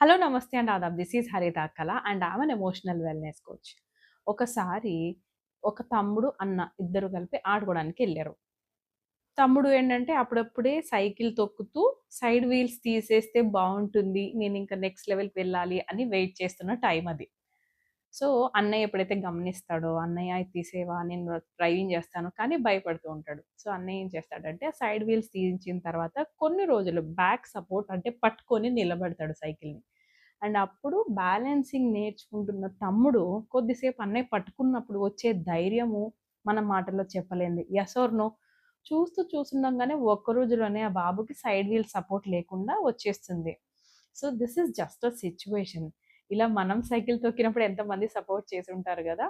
Hello! నమస్తే and Aadab. This is హరిత కళ and I am N emotional wellness coach. ఒకసారి ఒక తమ్ముడు, అన్న ఇద్దరు కలిపి ఆడుకోవడానికెళ్లారు. తమ్ముడు ఏంటంటే అప్పుడప్పుడే సైకిల్ తొక్కుతూ సైడ్ వీల్స్ తీసేస్తే బావుంటుంది. నేనింక నెక్స్ట్ లెవెల్‌కి వెళ్ళాలి అని వెయిట్ చేస్తున్న టైం అది. సో, అన్నయ్య ఎప్పుడైతే గమనిస్తాడో, "అన్నయ్య ఇది తీసేయవా? నేను డ్రైవింగ్ చేస్తాను." కానీ భయపడుతూ ఉంటాడు. సో, అన్నయ్య ఏం చేస్తాడంటే సైడ్ వీల్స్ తీయించిన తర్వాత కొన్ని రోజులు బ్యాక్ సపోర్ట్ అంటే పట్టుకొని నిలబెడతాడు సైకిల్‌ని. అండ్ అప్పుడు బ్యాలెన్సింగ్ నేర్చుకుంటున్న తమ్ముడు కొద్దిసేపు అన్నయ్య పట్టుకున్నప్పుడు వచ్చే ధైర్యము మన మాటల్లో చెప్పలేనిది. Yes or no? చూస్తుండగానే ఒక్క రోజులోనే ఆ బాబుకి సైడ్ వీల్ సపోర్ట్ లేకుండా వచ్చేస్తుంది. So, this is just a situation. ఇలా మనం సైకిల్ తొక్కినప్పుడు ఎంతమంది సపోర్ట్ చేసుంటారు గదా!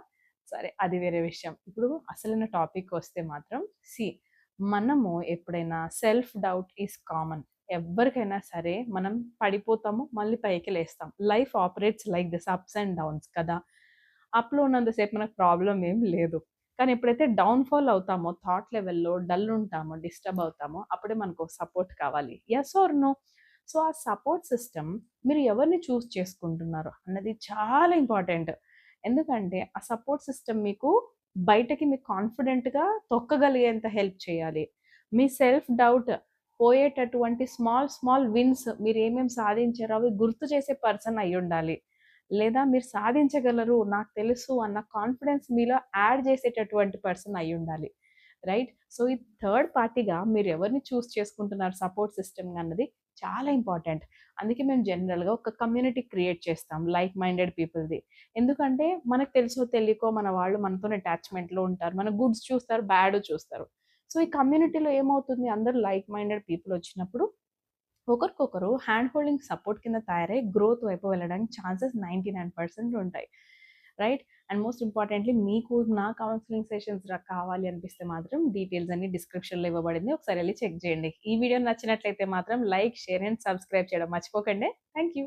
సరే అది వేరే విషయం. ఇప్పుడు అసలైన టాపిక్‌కొస్తే మాత్రం మనము ఎప్పుడైనా సెల్ఫ్ డౌట్ ఈస్ కామన్. ఎవ్వరికైనా సరే మనం పడిపోతాము, మళ్ళీ పైకి లేస్తాం. Life operates like this ups and downs కదా! అప్‌లో ఉన్నంత సేపు మనకు ప్రాబ్లమ్ ఏం లేదు. కానీ ఎప్పుడైతే డౌన్‌ఫాల్ అవుతామో థాట్ లెవెల్‌లో డల్ ఉంటామో, డిస్టర్బ్ అవుతామో అప్పుడే మనకు సపోర్ట్ కావాలి. Yes or no? సో, ఆ సపోర్ట్ సిస్టమ్ మీరు ఎవరిని చూజ్ చేసుకుంటున్నారు అన్నది చాలా ఇంపార్టెంట్. ఎందుకంటే ఆ సపోర్ట్ సిస్టమ్ మీకు బయటకి మీకు కాన్ఫిడెంట్‌గా తొక్కగలిగేంత హెల్ప్ చేయాలి. మీ సెల్ఫ్ డౌట్ పోయేటటువంటి స్మాల్ స్మాల్ విన్స్ మీరేమేమి సాధించారో అవి గుర్తు చేసే పర్సన్ అయ్యుండాలి. లేదా మీరు సాధించగలరు, నాకు తెలుసు అన్న కాన్ఫిడెన్స్ మీలో యాడ్ చేసేటటువంటి పర్సన్ అయ్యుండాలి. రైట్? సో, ఈ థర్డ్ పార్టీగా మీరెవరిని చూజ్ చేసుకుంటున్నారు సపోర్ట్ సిస్టమ్ అన్నది చాలా ఇంపార్టెంట్. అందుకే మేము జనరల్‌గా ఒక కమ్యూనిటీ క్రియేట్ చేస్తాం లైక్ మైండెడ్ పీపుల్‌ది. ఎందుకంటే మనకు తెలుసో తెలియకో మన వాళ్ళు మనతోని అటాచ్‌మెంట్‌లో ఉంటారు. మన గుడ్స్ చూస్తారు, బ్యాడ్ చూస్తారు. సో, ఈ కమ్యూనిటీలో ఏమవుతుంది అందరూ లైక్ మైండెడ్ పీపుల్ వచ్చినప్పుడు ఒకరికొకరు హ్యాండ్ హోల్డింగ్ సపోర్ట్ కింద తయారై గ్రోత్ వైపు వెళ్ళడానికి ఛాన్సెస్ 99% ఉంటాయి. రైట్? అండ్ మోస్ట్ ఇంపార్టెంట్‌లీ మీకు నా కౌన్సెలింగ్ సెషన్స్ కావాలి అనిపిస్తే మాత్రం డీటెయిల్స్ అన్నీ డిస్క్రిప్షన్‌లో ఇవ్వబడింది. ఒకసారి ఎళ్లి చెక్ చేయండి. ఈ వీడియో నచ్చినట్లయితే మాత్రం లైక్, షేర్ అండ్ సబ్స్క్రైబ్ చేయడం మర్చిపోకండి. Thank you.